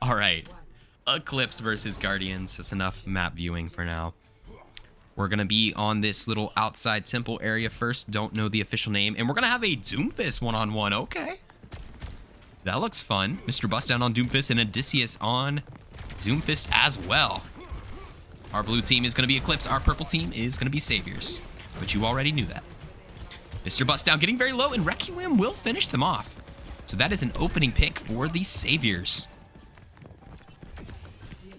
All right. Eclipse versus Guardians. That's enough map viewing for now. We're going to be on this little outside temple area first. Don't know the official name. And we're going to have a Doomfist one-on-one. Okay. That looks fun. Mr. Bustdown on Doomfist and Odysseus on Doomfist as well. Our blue team is going to be Eclipse. Our purple team is going to be Saviors. But you already knew that. Mr. Bustdown getting very low, and Requiem will finish them off. So that is an opening pick for the Saviors.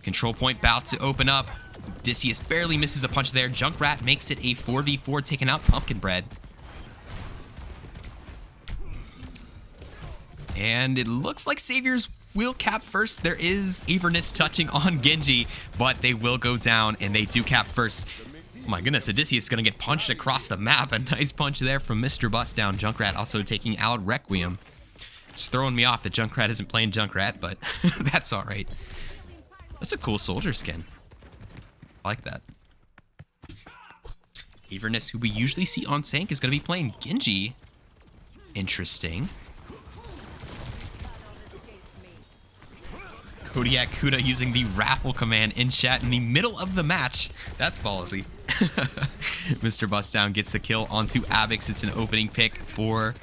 Control point about to open up. Odysseus barely misses a punch there. Junkrat makes it a 4v4, taking out Pumpkin Bread. And it looks like Saviors will cap first. There is Avernus touching on Genji, but they will go down, and they do cap first. Oh my goodness, Odysseus is going to get punched across the map. A nice punch there from Mr. Bustdown. Junkrat also taking out Requiem. It's throwing me off that Junkrat isn't playing Junkrat, but that's all right. That's a cool soldier skin. I like that. Avernus, who we usually see on tank, is going to be playing Genji. Interesting. Kodiak Kuda using the raffle command in chat in the middle of the match. That's ballsy. Mr. Bustdown gets the kill onto Abix. It's an opening pick for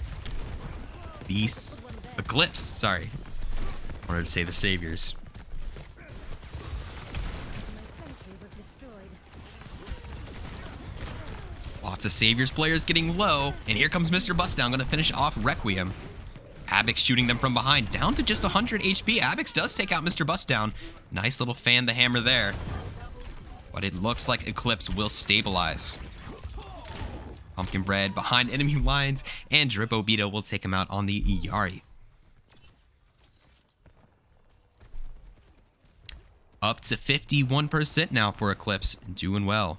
the Eclipse. Sorry. I wanted to say the Saviors. Lots of Saviors players getting low. And here comes Mr. Bustdown, going to finish off Requiem. Abix shooting them from behind, down to just 100 HP. Abix does take out Mr. Bustdown. Nice little fan the hammer there. But it looks like Eclipse will stabilize. Pumpkin Bread behind enemy lines, and Dripobito will take him out on the Iyari. Up to 51% now for Eclipse, doing well.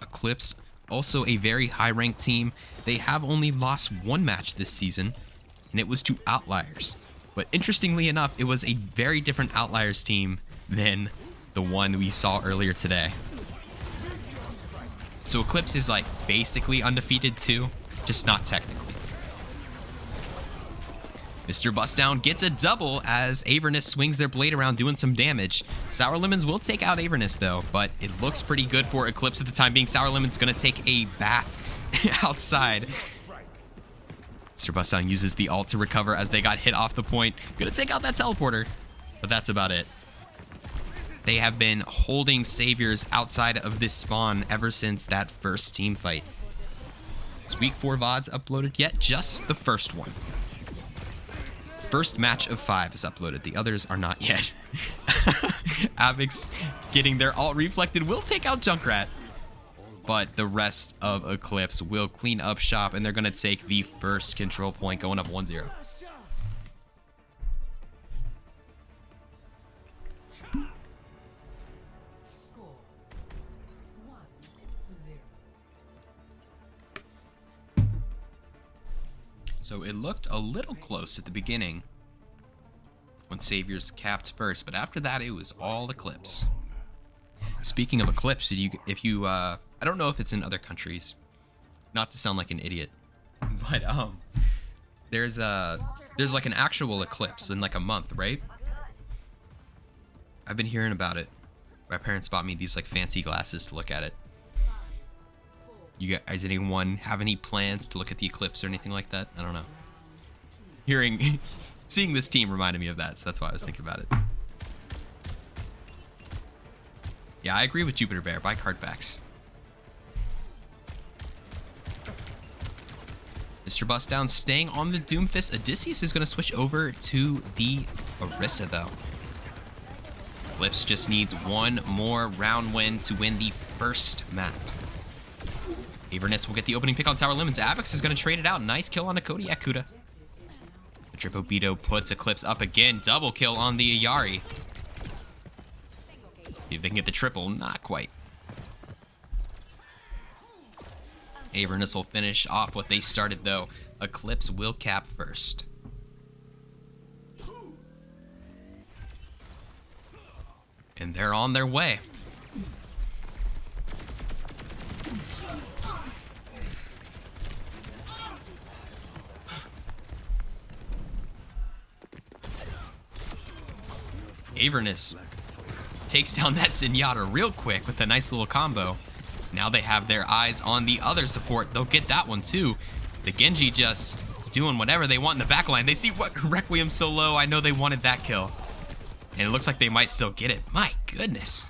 Eclipse, also a very high-ranked team. They have only lost one match this season, and it was to Outliers. But interestingly enough, it was a very different Outliers team than the one we saw earlier today. So Eclipse is like basically undefeated too, just not technically. Mr. Bustdown gets a double as Avernus swings their blade around doing some damage. Sour Lemons will take out Avernus though, but it looks pretty good for Eclipse at the time being. Sour Lemons gonna take a bath outside. Mr. Bustdown uses the ult to recover as they got hit off the point. Gonna take out that teleporter, but that's about it. They have been holding Saviors outside of this spawn ever since that first team fight. Is week 4 VODs uploaded yet? Just the first one. First match of 5 is uploaded. The others are not yet. Avix getting their ult reflected will take out Junkrat. But the rest of Eclipse will clean up shop, and they're going to take the first control point, going up 1-0. So it looked a little close at the beginning when Saviors capped first, but after that it was all Eclipse. Speaking of Eclipse, I don't know if it's in other countries, not to sound like an idiot, but there's like an actual eclipse in like a month, right? I've been hearing about it. My parents bought me these like fancy glasses to look at it. You guys, anyone have any plans to look at the eclipse or anything like that? I don't know. Seeing this team reminded me of that, so that's why I was thinking about it. Yeah, I agree with Jupiter Bear. Buy card backs. Mr. Bustdown staying on the Doomfist. Odysseus is going to switch over to the Orisa, though. Eclipse just needs one more round win to win the first map. Avernus will get the opening pick on Sour Lemons. Avix is going to trade it out. Nice kill on the Kodiak Kuda. Dripobito puts Eclipse up again. Double kill on the Iyari. See if they can get the triple. Not quite. Avernus will finish off what they started, though. Eclipse will cap first. And they're on their way. Avernus takes down that Zenyatta real quick with a nice little combo. Now they have their eyes on the other support. They'll get that one too. The Genji just doing whatever they want in the backline. They see Requiem so low. I know they wanted that kill. And it looks like they might still get it. My goodness.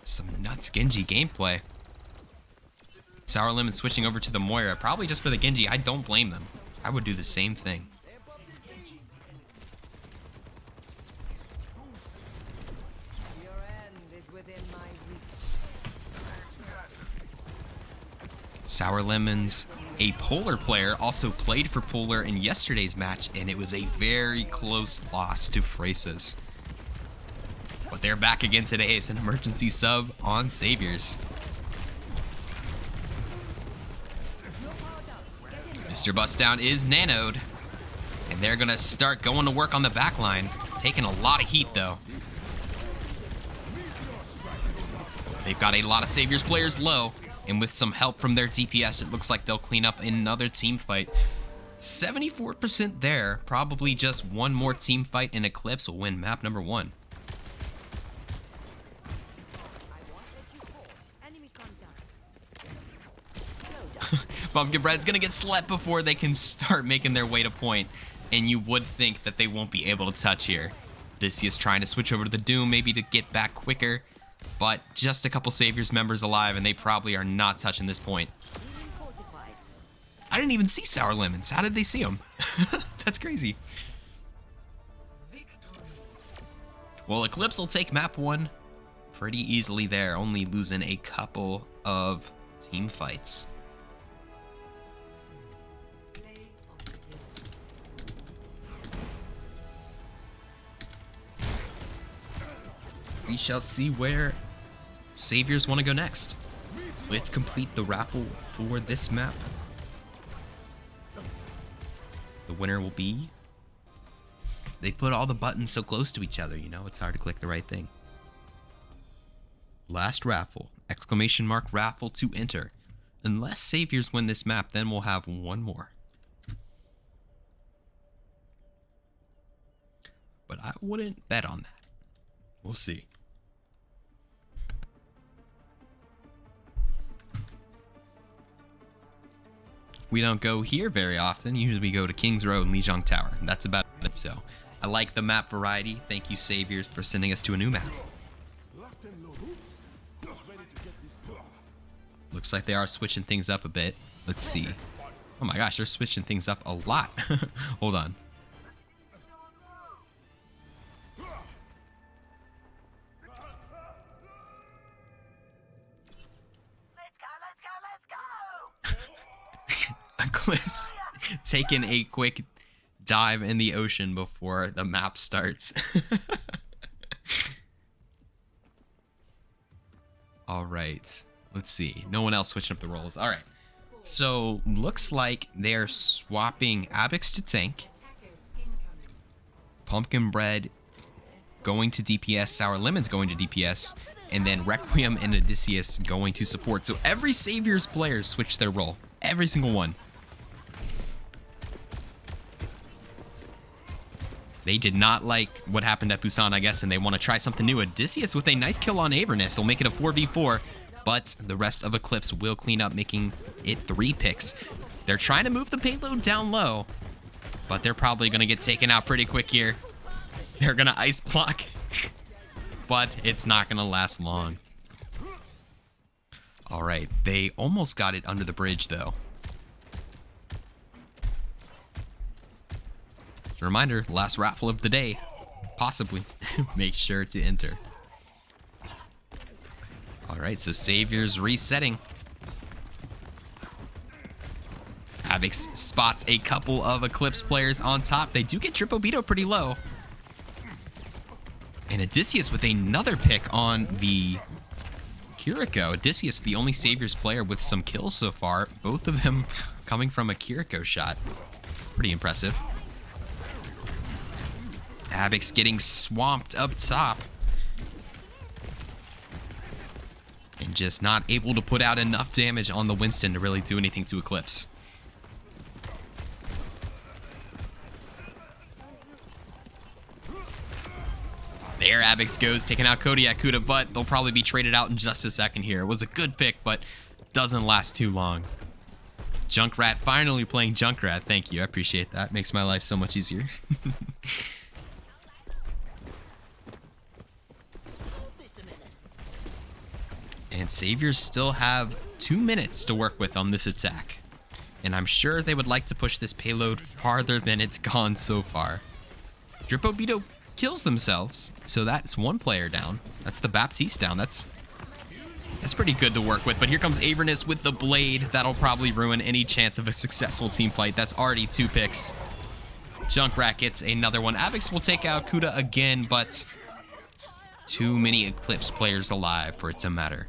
Some nuts Genji gameplay. Sour Lemon switching over to the Moira. Probably just for the Genji. I don't blame them. I would do the same thing. Sour Lemons, a Polar player, also played for Polar in yesterday's match, and it was a very close loss to Phrases. But they're back again today as an emergency sub on Saviors. Mr. Bustdown is nanoed, and they're gonna start going to work on the backline, taking a lot of heat though. They've got a lot of Saviors players low, and with some help from their DPS, it looks like they'll clean up another team fight. 74% there. Probably just one more team fight and Eclipse will win map number 1. Pumpkin Bread's gonna get slept before they can start making their way to point, and you would think that they won't be able to touch here. Odysseus trying to switch over to the Doom, maybe to get back quicker. But just a couple Saviors members alive, and they probably are not touching this point. I didn't even see Sour Lemons. How did they see them? That's crazy. Well, Eclipse will take map 1 pretty easily there, only losing a couple of team fights. We shall see where Saviors want to go next. Let's complete the raffle for this map. The winner will be... They put all the buttons so close to each other, you know, it's hard to click the right thing. Last raffle, ! Raffle to enter. Unless Saviors win this map, then we'll have one more. But I wouldn't bet on that. We'll see. We don't go here very often. Usually we go to Kings Road and Lijiang Tower. That's about it. So I like the map variety. Thank you, Saviors, for sending us to a new map. Looks like they are switching things up a bit. Let's see. Oh my gosh, they're switching things up a lot. Hold on. Eclipse taking a quick dive in the ocean before the map starts. All right, let's see. No one else switching up the roles. All right, so looks like they're swapping Abix to tank, Pumpkin Bread going to DPS, Sour Lemons going to DPS, and then Requiem and Odysseus going to support. So every Saviors player switched their role. Every single one. They did not like what happened at Busan, I guess, and they want to try something new. Odysseus with a nice kill on Avernus will make it a 4v4, but the rest of Eclipse will clean up, making it 3 picks. They're trying to move the payload down low, but they're probably going to get taken out pretty quick here. They're going to ice block, but it's not going to last long. All right, they almost got it under the bridge, though. Just a reminder, last raffle of the day, possibly. Make sure to enter. All right, so Saviors resetting. Abix spots a couple of Eclipse players on top. They do get Tripobito pretty low. And Odysseus with another pick on the Kiriko. Odysseus, the only Saviors player with some kills so far. Both of them coming from a Kiriko shot. Pretty impressive. Abix getting swamped up top. And just not able to put out enough damage on the Winston to really do anything to Eclipse. There Abix goes, taking out Kodiak Kuda, but they'll probably be traded out in just a second here. It was a good pick, but doesn't last too long. Junkrat finally playing Junkrat. Thank you. I appreciate that. Makes my life so much easier. And Saviors still have 2 minutes to work with on this attack. And I'm sure they would like to push this payload farther than it's gone so far. Dripobito kills themselves, so that's one player down. That's the Baptiste down. That's pretty good to work with, but here comes Avernus with the blade. That'll probably ruin any chance of a successful team fight. That's already 2 picks. Junkrat gets another one. Avix will take out Kuda again, but too many Eclipse players alive for it to matter.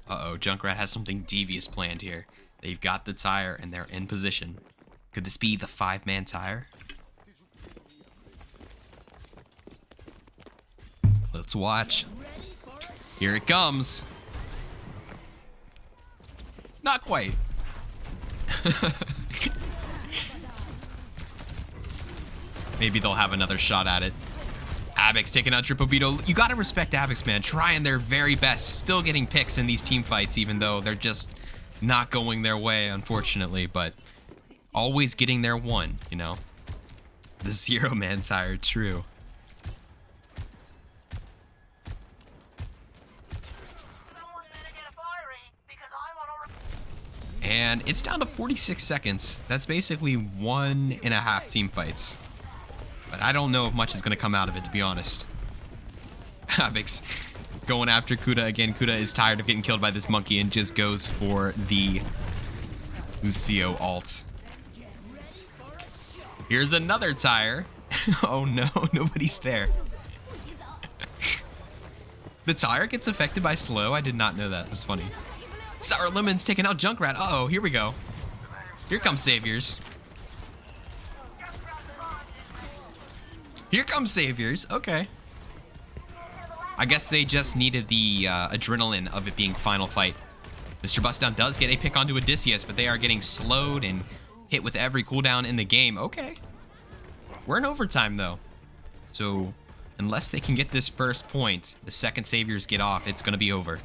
Uh-oh, Junkrat has something devious planned here. They've got the tire and they're in position. Could this be the 5-man tire? Let's watch. Here it comes. Not quite. Maybe they'll have another shot at it. Abix taking out Dripobito. You gotta respect Abix, man. Trying their very best. Still getting picks in these team fights, even though they're just not going their way, unfortunately. But always getting their one, you know? The 0-man tire, true. And it's down to 46 seconds. That's basically 1.5 team fights. But I don't know if much is going to come out of it, to be honest. Abix going after Kuda again. Kuda is tired of getting killed by this monkey and just goes for the Lucio ult. Here's another tire. Oh no, nobody's there. The tire gets affected by slow? I did not know that. That's funny. Sour Lemon's taking out Junkrat. Uh-oh, here we go. Here comes Saviors. Here comes Saviors. Okay. I guess they just needed the adrenaline of it being final fight. Mr. Bustdown does get a pick onto Odysseus, but they are getting slowed and hit with every cooldown in the game. Okay. We're in overtime, though. So, unless they can get this first point, the second Saviors get off, it's going to be over.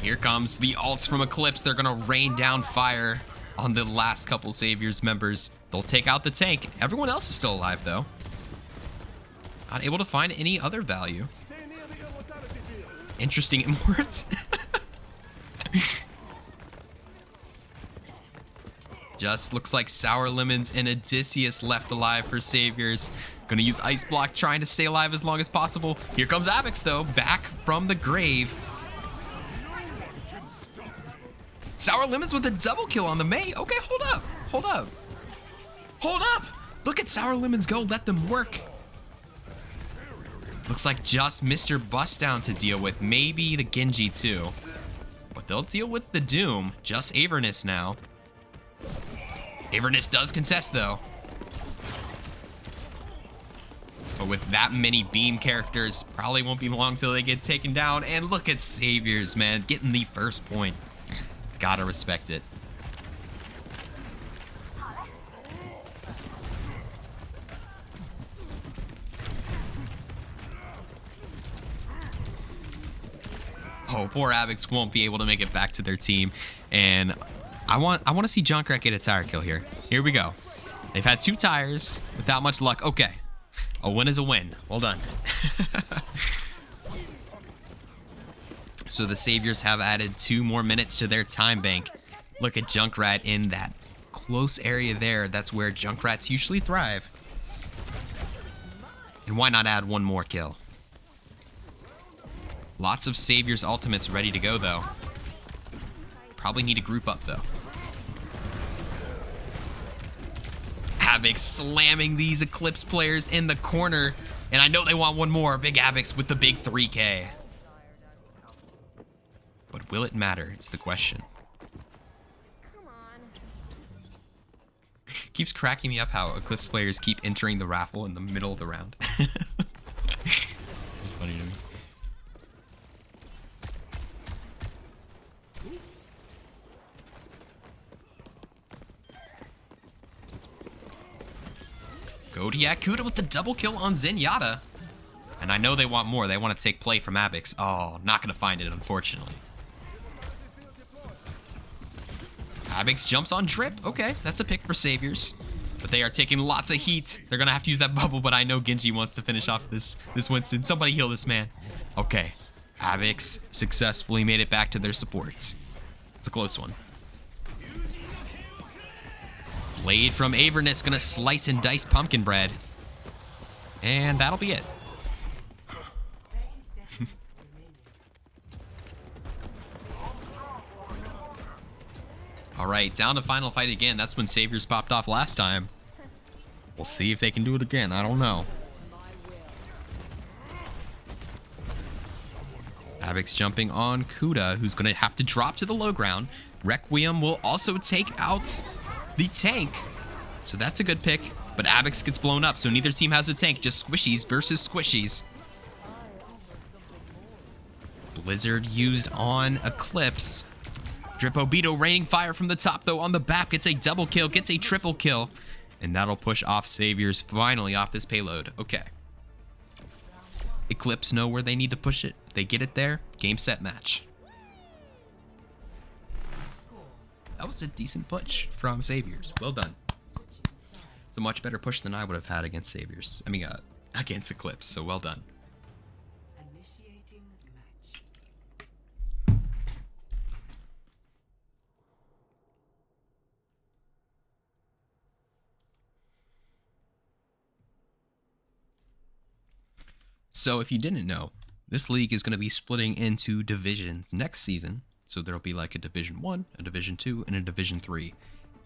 Here comes the ults from Eclipse. They're gonna rain down fire on the last couple Saviors members. They'll take out the tank. Everyone else is still alive, though. Not able to find any other value. Interesting imports. Just looks like Sour Lemons and Odysseus left alive for Saviors. Gonna use Ice Block, trying to stay alive as long as possible. Here comes Abix, though, back from the grave. Sour Lemons with a double kill on the Mei. Okay, hold up. Hold up. Hold up. Look at Sour Lemons go. Let them work. Looks like just Mr. Bustdown to deal with. Maybe the Genji too. But they'll deal with the Doom. Just Avernus now. Avernus does contest though. But with that many beam characters, probably won't be long till they get taken down. And look at Saviors, man. Getting the first point. Gotta respect it. Oh, poor Abix won't be able to make it back to their team. And I want to see Junkrat get a tire kill here. Here we go. They've had 2 tires without much luck. Okay. A win is a win. Well done. So the Saviors have added 2 more minutes to their time bank. Look at Junkrat in that close area there. That's where Junkrats usually thrive. And why not add 1 more kill? Lots of Saviors ultimates ready to go, though. Probably need to group up, though. Abix slamming these Eclipse players in the corner. And I know they want 1 more. Big Abix with the big 3K. But will it matter? It's the question. Come on. Keeps cracking me up how Eclipse players keep entering the raffle in the middle of the round. It's funny to me. Kodiak Kuda with the double kill on Zenyatta. And I know they want more. They want to take play from Abix. Oh, not going to find it, unfortunately. Abix jumps on Drip. Okay, that's a pick for Saviors. But they are taking lots of heat. They're going to have to use that bubble, but I know Genji wants to finish off this Winston. Somebody heal this man. Okay. Abix successfully made it back to their supports. It's a close one. Blade from Avernus going to slice and dice pumpkin bread. And that'll be it. All right, down to final fight again. That's when Saviors popped off last time. We'll see if they can do it again. I don't know. Abix jumping on Kuda, who's going to have to drop to the low ground. Requiem will also take out the tank. So that's a good pick. But Abix gets blown up, so neither team has a tank. Just squishies versus squishies. Blizzard used on Eclipse. Dripobito raining fire from the top, though, on the back. Gets a double kill, gets a triple kill. And that'll push off Saviors finally off this payload. Okay. Eclipse know where they need to push it. They get it there. Game, set, match. That was a decent push from Saviors. Well done. It's a much better push than I would have had against Saviors. I mean, against Eclipse, so well done. So if you didn't know, this league is going to be splitting into divisions next season. So there'll be like a Division 1, a Division 2, and a Division 3.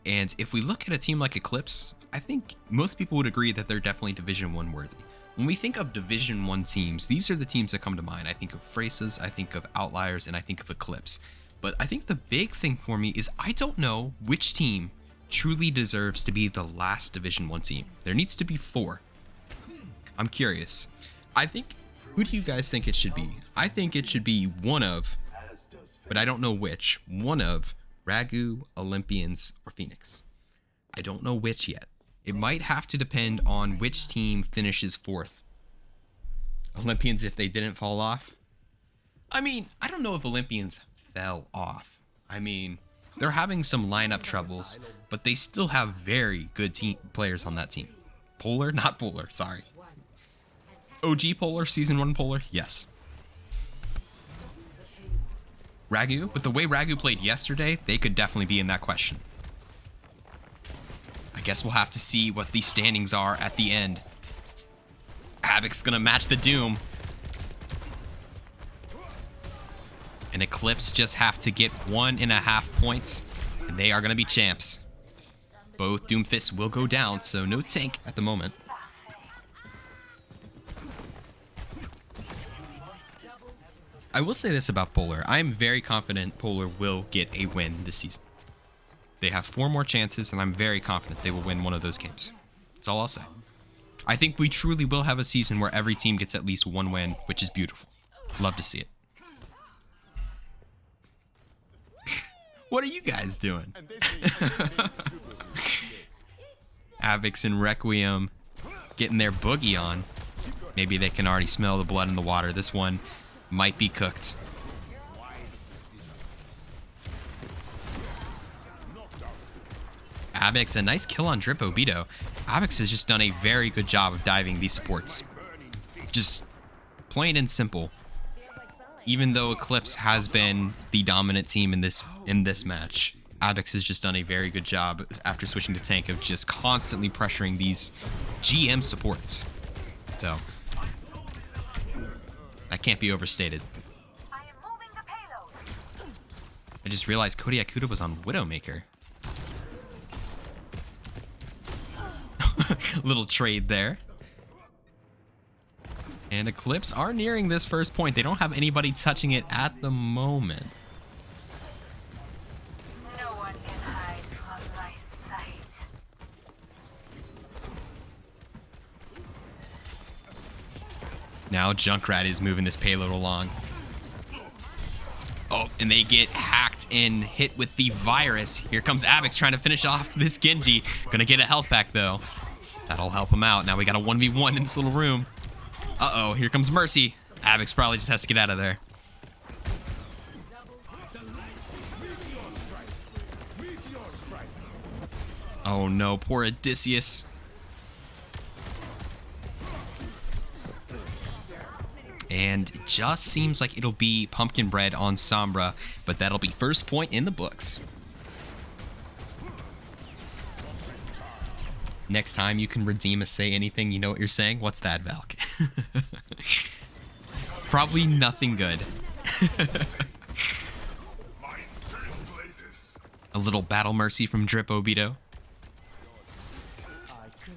And if we look at a team like Eclipse, I think most people would agree that they're definitely Division 1 worthy. When we think of Division 1 teams, these are the teams that come to mind. I think of Phrases, I think of Outliers, and I think of Eclipse. But I think the big thing for me is I don't know which team truly deserves to be the last Division 1 team. There needs to be 4. I'm curious. I think, who do you guys think it should be? I think it should be one of, but I don't know which, one of Ragu, Olympians, or Phoenix. I don't know which yet. It might have to depend on which team finishes 4th. Olympians if they didn't fall off. I mean, I don't know if Olympians fell off. I mean, they're having some lineup troubles, but they still have very good players on that team. Polar? Not Polar, sorry. OG Polar, Season 1 Polar? Yes. Ragu? But the way Ragu played yesterday, they could definitely be in that question. I guess we'll have to see what the standings are at the end. Havoc's gonna match the Doom. And Eclipse just have to get 1.5 points, and they are gonna be champs. Both Doomfists will go down, so no tank at the moment. I will say this about Polar. I am very confident Polar will get a win this season. They have 4 more chances, and I'm very confident they will win one of those games. That's all I'll say. I think we truly will have a season where every team gets at least 1 win, which is beautiful. Love to see it. What are you guys doing? Avix and Requiem getting their boogie on. Maybe they can already smell the blood in the water. This one might be cooked. Abix, a nice kill on Dripobito. Abix has just done a very good job of diving these supports. Just plain and simple. Even though Eclipse has been the dominant team in this match, Abix has just done a very good job after switching to tank of just constantly pressuring these GM supports. So that can't be overstated. I just realized Kodiak Kuda was on Widowmaker. Little trade there. And Eclipse are nearing this first point. They don't have anybody touching it at the moment. No one can hide from my sight. Now Junkrat is moving this payload along. Oh, and they get hacked and hit with the virus. Here comes Avix trying to finish off this Genji. Gonna get a health pack though. That'll help him out. Now we got a 1v1 in this little room. Uh-oh, here comes Mercy. Avix probably just has to get out of there. Oh no, poor Odysseus. And it just seems like it'll be Pumpkin Bread on Sombra, but that'll be first point in the books. Next time you can redeem a say anything, you know what you're saying? What's that, Valk? Probably nothing good. A little battle mercy from Drip Obito.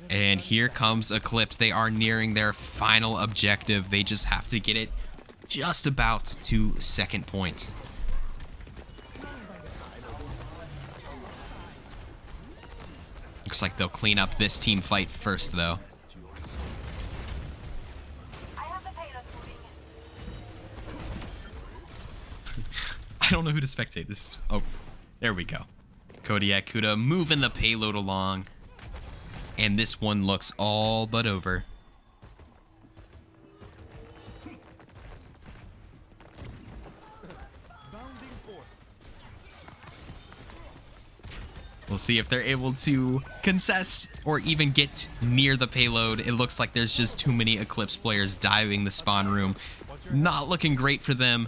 And here comes Eclipse. They are nearing their final objective. They just have to get it just about to second point. Looks like they'll clean up this team fight first, though. I don't know who to spectate. This is... Oh, there we go. Kodiak Kuda moving the payload along. And this one looks all but over. We'll see if they're able to contest or even get near the payload. It looks like there's just too many Eclipse players diving the spawn room. Not looking great for them.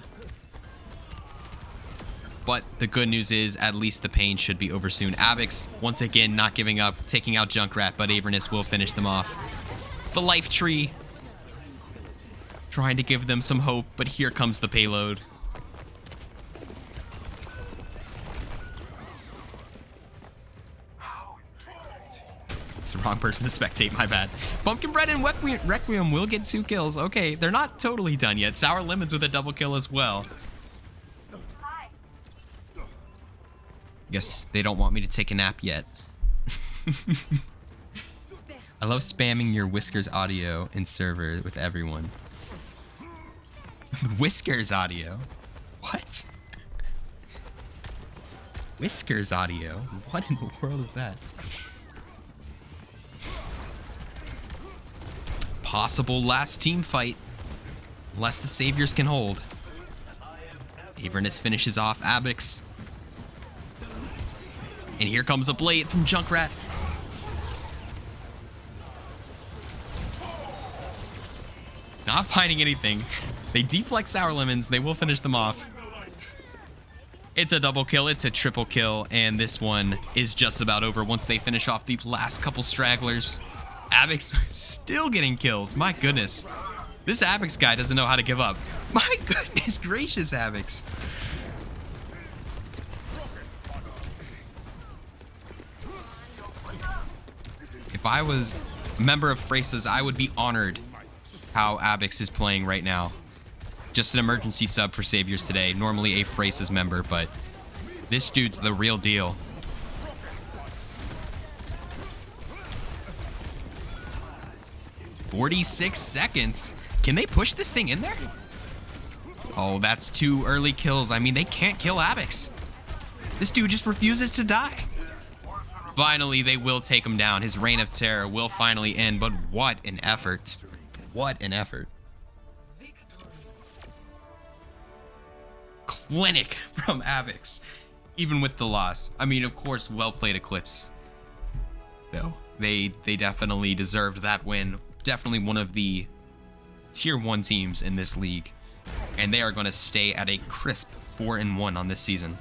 But the good news is at least the pain should be over soon. Avix, once again, not giving up, taking out Junkrat, but Avernus will finish them off. The life tree. Trying to give them some hope, but here comes the payload. It's the wrong person to spectate, my bad. Pumpkin Bread and Requiem will get 2 kills. Okay, they're not totally done yet. Sour Lemons with a double kill as well. Guess they don't want me to take a nap yet. I love spamming your Whiskers audio in server with everyone. Whiskers audio? What? Whiskers audio? What in the world is that? Possible last team fight. Unless the Saviors can hold. Avernus finishes off Abix. And here comes a blade from Junkrat. Not finding anything. They deflect Sour Lemons. They will finish them off. It's a double kill. It's a triple kill. And this one is just about over once they finish off the last couple stragglers. Abix still getting kills. My goodness. This Abix guy doesn't know how to give up. My goodness gracious, Abix. If I was a member of Phrases, I would be honored how Abix is playing right now. Just an emergency sub for Saviors today. Normally a Phrases member, but this dude's the real deal. "46 seconds. Can they push this thing in there? Oh, that's 2 early kills. I mean, they can't kill Abix. This dude just refuses to die. Finally, they will take him down. His reign of terror will finally end, but what an effort. What an effort. Clinic from Abix, even with the loss. I mean, of course, well played Eclipse. Though, they definitely deserved that win. Definitely one of the tier 1 teams in this league. And they are going to stay at a crisp 4-1 on this season.